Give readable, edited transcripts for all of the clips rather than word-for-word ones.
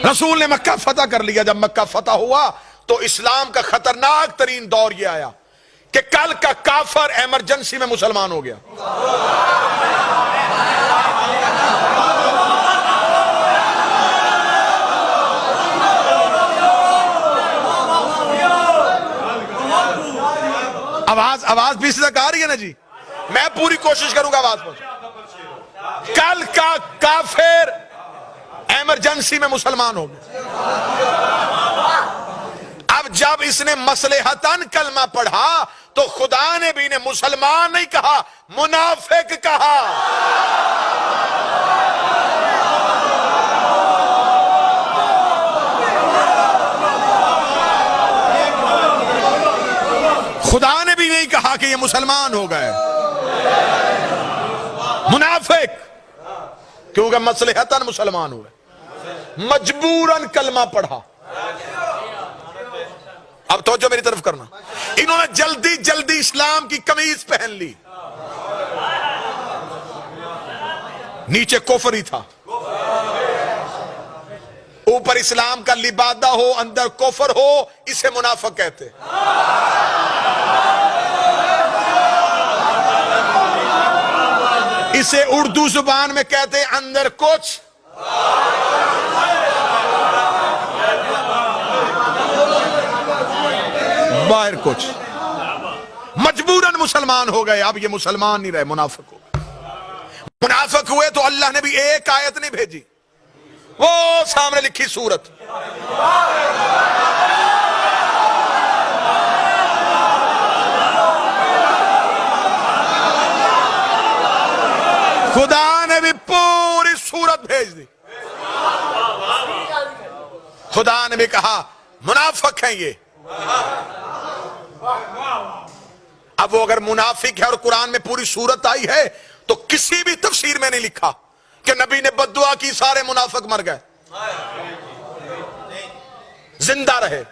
رسول نے مکہ فتح کر لیا. جب مکہ فتح ہوا تو اسلام کا خطرناک ترین دور یہ آیا کہ کل کا کافر ایمرجنسی میں مسلمان ہو گیا. آواز بیس تک آ رہی ہے نا جی؟ میں پوری کوشش کروں گا آواز پہنچ. کل کا کافر ایمرجنسی میں مسلمان ہو گیا. اب جب اس نے مصلحتاً کلمہ پڑھا تو خدا نے بھی انہیں مسلمان نہیں کہا، منافق کہا. خدا نے بھی نہیں کہا کہ یہ مسلمان ہو گئے، منافق، کیونکہ مصلحتاً مسلمان ہوئے، مجبوراً کلمہ پڑھا. اب توجہ میری طرف کرنا. انہوں نے جلدی جلدی اسلام کی قمیض پہن لی، نیچے کفر ہی تھا، اوپر اسلام کا لبادہ ہو اندر کفر ہو، اسے منافق کہتے. اسے اردو زبان میں کہتے اندر کچھ باہر کچھ. مجبوراً مسلمان ہو گئے. اب یہ مسلمان نہیں رہے، منافق ہو گئے. منافق ہوئے تو اللہ نے بھی ایک آیت نہیں بھیجی، وہ سامنے لکھی سورت. خدا نے بھی پوری سورت بھیج دی. خدا نے بھی کہا منافق ہیں یہ. اب وہ اگر منافق ہے اور قرآن میں پوری سورت آئی ہے تو کسی بھی تفسیر میں نہیں لکھا کہ نبی نے بد دعا کی سارے منافق مر گئے. زندہ رہے،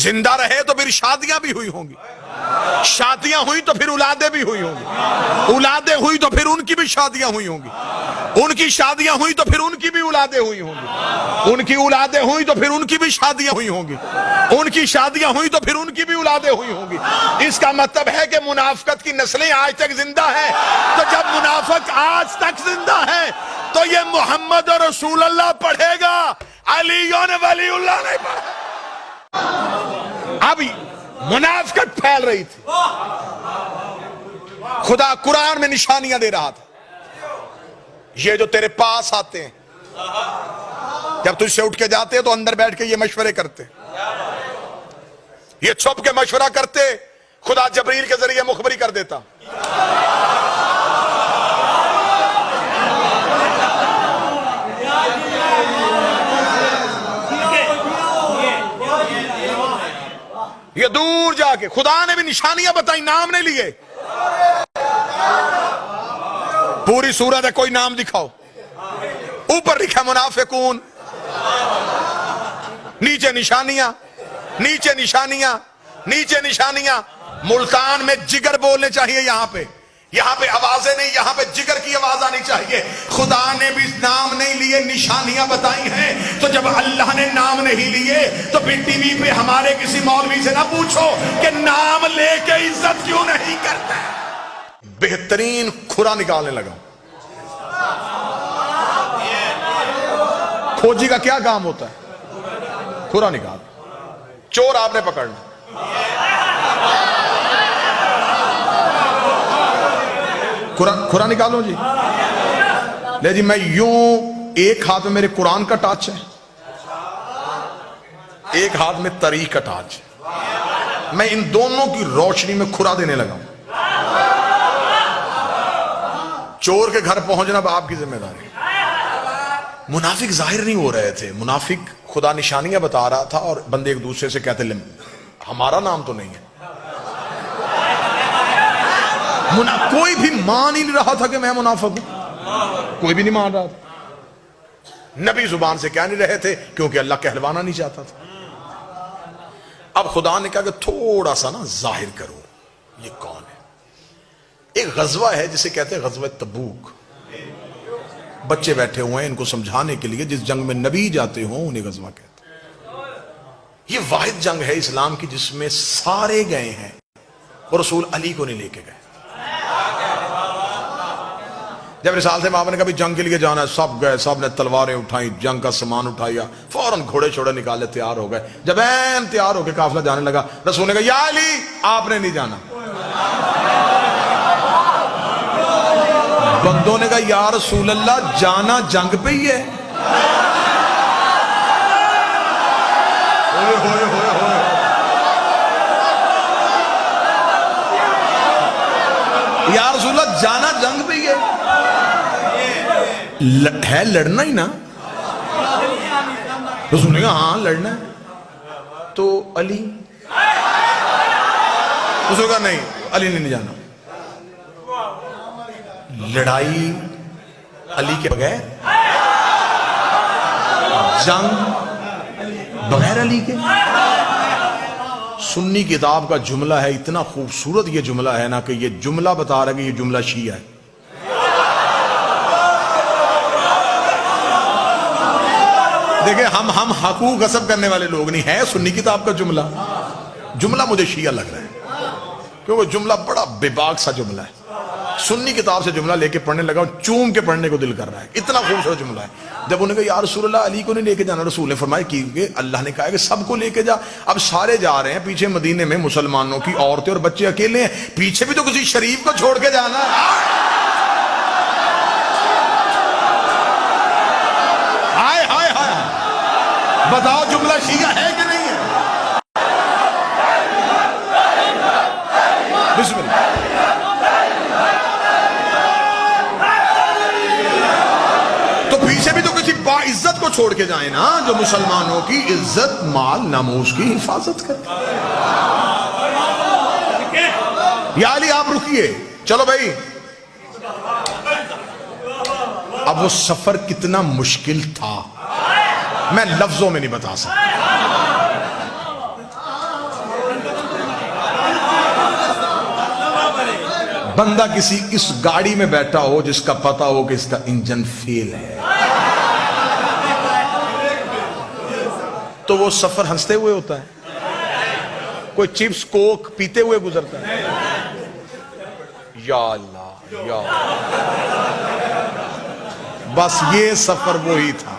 زندہ رہے تو پھر شادیاں بھی ہوئی ہوں گی، شادیاں ہوئی تو پھر اولادیں بھی ہوئی ہوں گی، اولادیں ہوئی تو پھر ان کی بھی شادیاں ہوئی ہوں گی، ان کی شادیاں ہوئی تو پھر ان کی بھی اولادیں ہوئی ہوں گی، ان کی اولادیں ہوئی تو پھر ان کی بھی شادیاں ہوئی ہوں گی، ان کی شادیاں ہوئی تو پھر ان کی بھی اولادیں ہوئی ہوں گی. اس کا مطلب ہے کہ منافقت کی نسلیں آج تک زندہ ہیں. تو جب منافق آج تک زندہ ہے تو یہ محمد رسول اللہ پڑھے گا، علی ولی اللہ نہیں پڑھے. اب منافقت پھیل رہی تھی. خدا قرآن میں نشانیاں دے رہا تھا. یہ جو تیرے پاس آتے ہیں، جب تجھ سے اٹھ کے جاتے ہیں تو اندر بیٹھ کے یہ مشورے کرتے، یہ چھپ کے مشورہ کرتے. خدا جبریل کے ذریعے مخبری کر دیتا. یہ دور جا کے خدا نے بھی نشانیاں بتائی، نام نہیں لیے. پوری سورت ہے، کوئی نام دکھاؤ. اوپر لکھا منافقون، نیچے نشانیاں، نیچے نشانیاں، نیچے نشانیاں. ملتان میں جگر بولنے چاہیے. یہاں پہ آوازیں نہیں، یہاں پہ جگر کی آواز آنی چاہیے. خدا نے بھی نام نہیں لیے، نشانیاں بتائی ہیں. تو جب اللہ نے نام نہیں لیے تو پھر ٹی وی پہ ہمارے کسی مولوی سے نہ پوچھو کہ نام لے کے عزت کیوں نہیں کرتے. بہترین کھرا نکالنے لگا. کھوجی کا کیا کام ہوتا ہے؟ کھرا نکال. چور آپ نے پکڑنا، کھرا نکالو جی. لے جی، میں یوں، ایک ہاتھ میں میرے قرآن کا ٹاچ ہے، ایک ہاتھ میں تاریخ کا ٹاچ ہے. میں ان دونوں کی روشنی میں کھرا دینے لگا ہوں. چور کے گھر پہنچنا آپ کی ذمہ داری. منافق ظاہر نہیں ہو رہے تھے. منافق خدا نشانیاں بتا رہا تھا اور بندے ایک دوسرے سے کہتے ہمارا نام تو نہیں ہے. کوئی بھی مان ہی نہیں رہا تھا کہ میں منافق ہوں. کوئی بھی نہیں مان رہا تھا. نبی زبان سے کہہ نہیں رہے تھے کیونکہ اللہ کہلوانا نہیں چاہتا تھا. اب خدا نے کہا کہ تھوڑا سا نا ظاہر کرو یہ کون ہے. ایک غزوہ ہے جسے کہتے ہیں غزوہ تبوک. بچے بیٹھے ہوئے ہیں ان کو سمجھانے کے لیے، جس جنگ میں نبی جاتے ہوں انہیں غزوہ کہتے ہیں۔ یہ واحد جنگ ہے اسلام کی جس میں سارے گئے ہیں اور رسول علی کو نہیں لے کے گئے۔ جب رسالت مآب نے کبھی جنگ کے لیے جانا ہے، سب گئے، سب نے تلواریں اٹھائیں، جنگ کا سامان اٹھایا، فوراً گھوڑے چھوڑے نکالے، تیار ہو گئے۔ جب این تیار ہو کے قافلہ جانے لگا، رسول نے کہا یا علی آپ نے نہیں جانا۔ بندوں نے کہا یا رسول اللہ جانا جنگ پہ ہی ہے۔ یا رسول اللہ جانا جنگ پہ ہی ہے لڑنا ہی نا؟ رسول نے کہا ہاں لڑنا ہے۔ تو علی، رسول نے کہا نہیں علی نے نہیں جانا۔ لڑائی علی کے بغیر، جنگ بغیر علی کے۔ سنی کتاب کا جملہ ہے، اتنا خوبصورت یہ جملہ ہے نا کہ یہ جملہ بتا رہا ہے کہ یہ جملہ شیعہ ہے۔ دیکھیں ہم حقوق غصب کرنے والے لوگ نہیں ہیں، سنی کتاب کا جملہ مجھے شیعہ لگ رہا ہے کیونکہ جملہ بڑا بے باک سا جملہ ہے۔ سنی کتاب سے جملہ لے کے پڑھنے لگا، چوم کے پڑھنے کو دل کر رہا ہے، اتنا خوبصورت جملہ ہے۔ جب انہوں نے کہا یا رسول اللہ علی کو نہیں لے کے جانا، رسول نے فرمایا کہ اللہ نے کہا ہے کہ سب کو لے کے جا۔ اب سارے جا رہے ہیں، پیچھے مدینے میں مسلمانوں کی عورتیں اور بچے اکیلے ہیں، پیچھے بھی تو کسی شریف کو چھوڑ کے جانا ہے۔ ہائے ہائے ہائے، بتاؤ جملہ شیعہ ہے کہ نہیں ہے؟ بسم اللہ۔ تو پیچھے بھی تو کسی باعزت کو چھوڑ کے جائیں نا، جو مسلمانوں کی عزت مال ناموس کی حفاظت کرتے۔ یا علی آپ رکیے، چلو بھائی۔ اب وہ سفر کتنا مشکل تھا میں لفظوں میں نہیں بتا سکتا۔ بندہ کسی اس گاڑی میں بیٹھا ہو جس کا پتا ہو کہ اس کا انجن فیل ہے، تو وہ سفر ہنستے ہوئے ہوتا ہے، کوئی چپس کوک پیتے ہوئے گزرتا ہے۔ یا اللہ یا اللہ، بس یہ سفر وہی تھا۔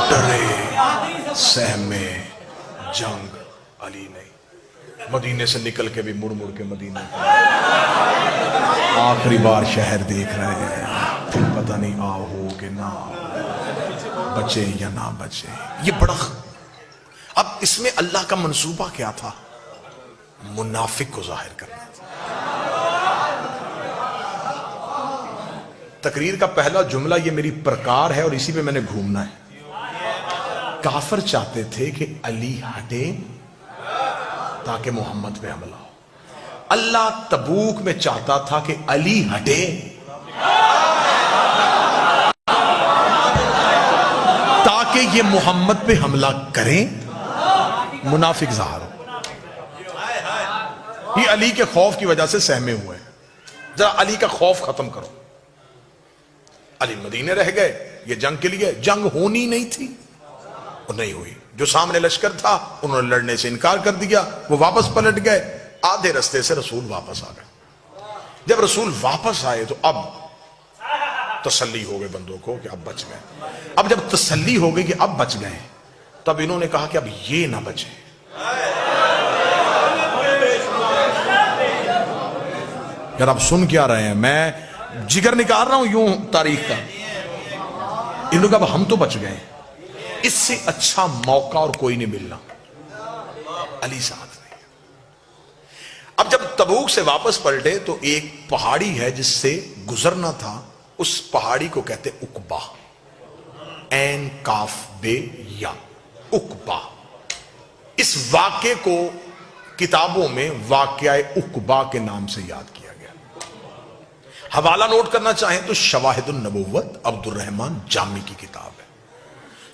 ڈرے سہمے جنگ علی نہیں، مدینے سے نکل کے بھی مڑ مڑ کے مدینے آخری بار شہر دیکھ رہے ہیں، پھر پتہ نہیں آؤ ہو کہ نہ بچے یا نہ بچے۔ یہ بڑا اب اس میں اللہ کا منصوبہ کیا تھا؟ منافق کو ظاہر کرنا تھا۔ تقریر کا پہلا جملہ یہ میری پرکار ہے اور اسی پہ میں نے گھومنا ہے۔ کافر چاہتے تھے کہ علی ہٹے تاکہ محمد پہ حملہ ہو، اللہ تبوک میں چاہتا تھا کہ علی ہٹے تاکہ یہ محمد پہ حملہ کریں، منافق ظاہر ہو۔ یہ علی کے خوف کی وجہ سے سہمے ہوئے ہیں، ذرا علی کا خوف ختم کرو۔ علی مدینے رہ گئے، یہ جنگ کے لیے جنگ ہونی نہیں تھی اور نہیں ہوئی۔ جو سامنے لشکر تھا انہوں نے لڑنے سے انکار کر دیا، وہ واپس پلٹ گئے، آدھے رستے سے رسول واپس آ گئے۔ جب رسول واپس آئے تو اب تسلی ہو گئے بندوں کو کہ اب بچ گئے۔ اب جب تسلی ہو گئی کہ اب بچ گئے، تب انہوں نے کہا کہ اب یہ نہ بچے۔ یار اب سن کیا رہے ہیں، میں جگر نکال رہا ہوں یوں تاریخ کا۔ ان لوگ اب ہم تو بچ گئے، اس سے اچھا موقع اور کوئی نہیں ملنا، علی ساتھ نہیں۔ اب جب تبوک سے واپس پلٹے تو ایک پہاڑی ہے جس سے گزرنا تھا، اس پہاڑی کو کہتے عقبہ، عین کاف بے یا، عقبہ۔ اس واقعے کو کتابوں میں واقعہ عقبہ کے نام سے یاد کیا گیا۔ حوالہ نوٹ کرنا چاہیں تو شواہد النبوت عبد الرحمن جامی کی کتاب ہے۔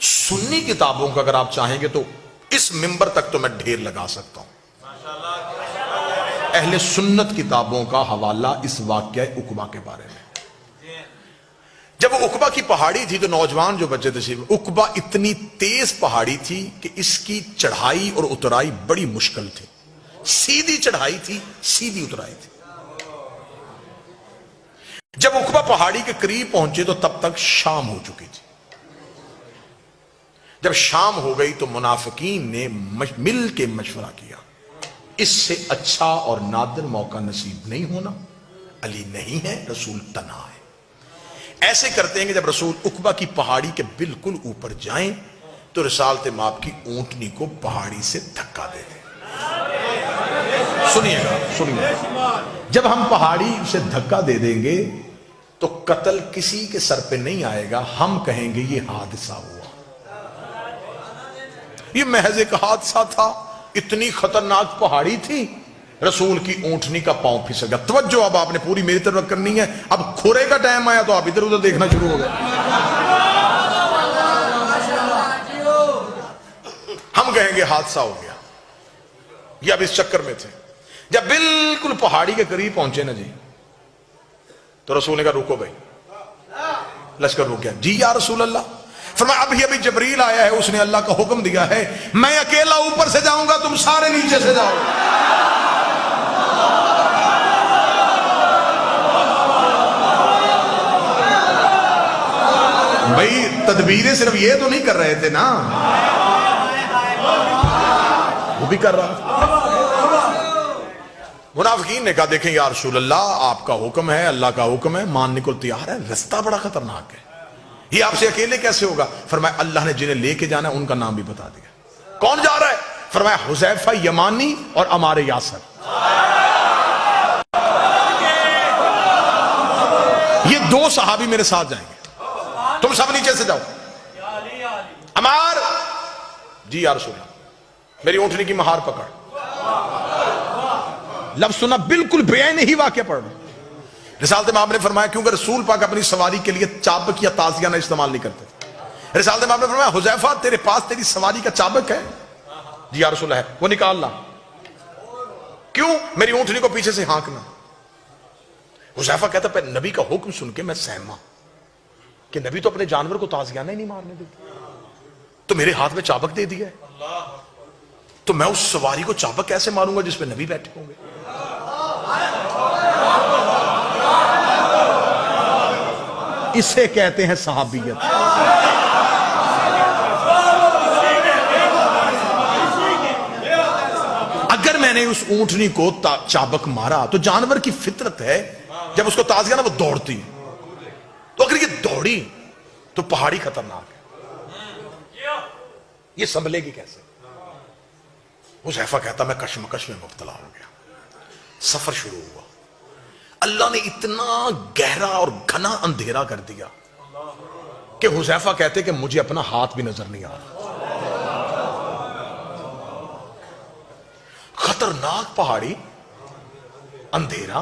سنی کتابوں کا اگر آپ چاہیں گے تو اس منبر تک تو میں ڈھیر لگا سکتا ہوں۔ اہل سنت کتابوں کا حوالہ اس واقعہ عقبہ کے بارے میں. جب وہ عقبہ کی پہاڑی تھی تو نوجوان جو بچے تھے، عقبہ اتنی تیز پہاڑی تھی کہ اس کی چڑھائی اور اترائی بڑی مشکل تھی. سیدھی چڑھائی تھی، سیدھی اترائی تھی. جب عقبہ پہاڑی کے قریب پہنچے تو تب تک شام ہو چکی تھی. جب شام ہو گئی تو منافقین نے مل کے مشورہ کیا، اس سے اچھا اور نادر موقع نصیب نہیں ہونا. علی نہیں ہے، رسول تنہا ہے. ایسے کرتے ہیں کہ جب رسول عقبہ کی پہاڑی کے بالکل اوپر جائیں تو رسالت مآب کی اونٹنی کو پہاڑی سے دھکا دے دیں. سنیے گا. جب ہم پہاڑی سے دھکا دے دیں گے تو قتل کسی کے سر پہ نہیں آئے گا، ہم کہیں گے یہ حادثہ ہوا. یہ محض ایک حادثہ تھا. اتنی خطرناک پہاڑی تھی، رسول کی اونٹنی کا پاؤں پھسل گیا. توجہ اب آپ نے پوری میری طرف کرنی ہے. اب کھورے کا ٹائم آیا تو آپ ادھر ادھر دیکھنا شروع ہو گئے. ہم کہیں گے حادثہ ہو گیا. یہ اب اس چکر میں تھے. جب بالکل پہاڑی کے قریب پہنچے نا جی تو رسول نے کہا رکو بھائی. لشکر رک گیا. جی یا رسول اللہ. فرمایا ابھی جبریل آیا ہے، اس نے اللہ کا حکم دیا ہے میں اکیلا اوپر سے جاؤں گا، تم سارے نیچے سے جاؤ. بھائی تدبیریں صرف یہ تو نہیں کر رہے تھے نا، وہ بھی کر رہا تھا. منافقین نے کہا دیکھیں یا رسول اللہ آپ کا حکم ہے، اللہ کا حکم ہے، ماننے کو تیار ہے، رستہ بڑا خطرناک ہے، یہ آپ سے اکیلے کیسے ہوگا؟ فرمایا اللہ نے جنہیں لے کے جانا ہے ان کا نام بھی بتا دیا. کون جا رہا ہے؟ فرمایا حذیفہ یمانی اور عمار یاسر. یہ دو صحابی میرے ساتھ جائیں گے، تم سب نیچے سے جاؤ. عمار جی یا رسول اللہ میری اونٹنی کی مہار پکڑ. لفظ سنا بالکل بے ہی واقعہ پڑھ رہا. رسالت مآب نے فرمایا کیونکہ رسول پاک اپنی سواری کے لیے چابک یا تازیہ نہ استعمال نہیں کرتے. رسالت مآب نے فرمایا حذیفہ تیرے پاس تیری سواری کا چابک ہے؟ جی یا رسول اللہ ہے. وہ نکال لا. کیوں؟ میری اونٹنی کو پیچھے سے ہانکنا. حذیفہ کہتا پہ نبی کا حکم سن کے میں سہما کہ نبی تو اپنے جانور کو تازیانہ ہی نہیں مارنے دیتے، تو میرے ہاتھ میں چابک دے دیا ہے، تو میں اس سواری کو چابک کیسے ماروں گا جس پہ نبی بیٹھے ہوں گے؟ اسے کہتے ہیں صحابیت. اگر میں نے اس اونٹنی کو چابک مارا تو جانور کی فطرت ہے جب اس کو تازیہ نا وہ دوڑتی ہے، تو اگر یہ دوڑی تو پہاڑی خطرناک ہے، یہ سنبھلے گی کیسے؟ حذیفہ کہتا میں کشمکش میں مبتلا ہو گیا. سفر شروع ہوا. اللہ نے اتنا گہرا اور گھنا اندھیرا کر دیا کہ حذیفہ کہتے کہ مجھے اپنا ہاتھ بھی نظر نہیں آ رہا. خطرناک پہاڑی، اندھیرا.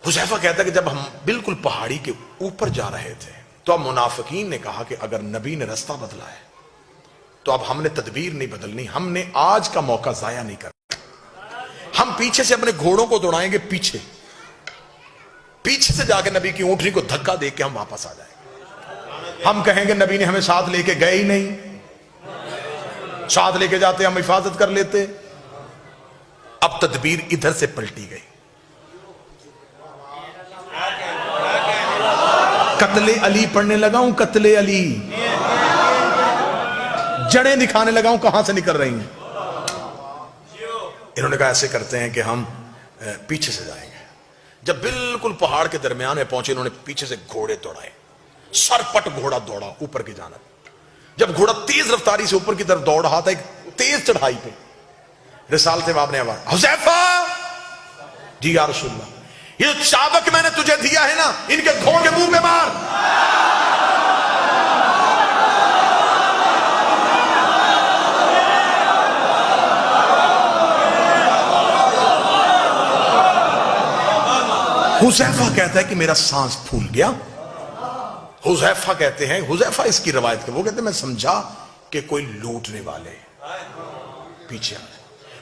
حذیفہ کہتا کہ جب ہم بالکل پہاڑی کے اوپر جا رہے تھے تو اب منافقین نے کہا کہ اگر نبی نے رستہ بدلا ہے تو اب ہم نے تدبیر نہیں بدلنی، ہم نے آج کا موقع ضائع نہیں کرنا. ہم پیچھے سے اپنے گھوڑوں کو دوڑائیں گے، پیچھے سے جا کے نبی کی اونٹنی کو دھکا دے کے ہم واپس آ جائیں گے. ہم کہیں گے نبی نے ہمیں ساتھ لے کے گئے ہی نہیں، ساتھ لے کے جاتے ہم حفاظت کر لیتے. اب تدبیر ادھر سے پلٹی گئی. قتل علی پڑھنے لگا ہوں، قتل علی جڑیں دکھانے لگا ہوں کہاں سے نکل رہی ہیں. انہوں نے کہا ایسے کرتے ہیں کہ ہم پیچھے سے جائیں گے. جب بالکل پہاڑ کے درمیان میں پہنچے انہوں نے پیچھے سے گھوڑے دوڑائے. سر پٹ گھوڑا دوڑا اوپر کی جانب. جب گھوڑا تیز رفتاری سے اوپر کی طرف دوڑ رہا تھا ایک تیز چڑھائی پہ، رسالت مآب نے آواز حذیفہ جی یا رسول اللہ یہ چابک میں نے تجھے دیا ہے نا ان کے گھوڑ کے منہ پہ مار. حذیفہ کہتا ہے کہ میرا سانس پھول گیا. حذیفہ کہتے ہیں، حذیفہ اس کی روایت کے وہ کہتے ہیں میں سمجھا کہ کوئی لوٹنے والے پیچھے آئے.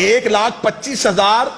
1,25,000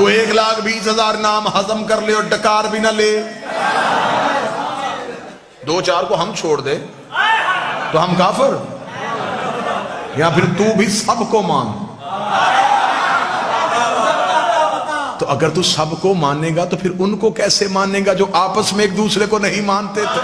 تو 1,20,000 نام ہضم کر لے اور ڈکار بھی نہ لے، 2-4 کو ہم چھوڑ دے تو ہم کافر، یا پھر تو بھی سب کو مان؟ تو اگر تو سب کو مانے گا تو پھر ان کو کیسے مانے گا جو آپس میں ایک دوسرے کو نہیں مانتے تھے؟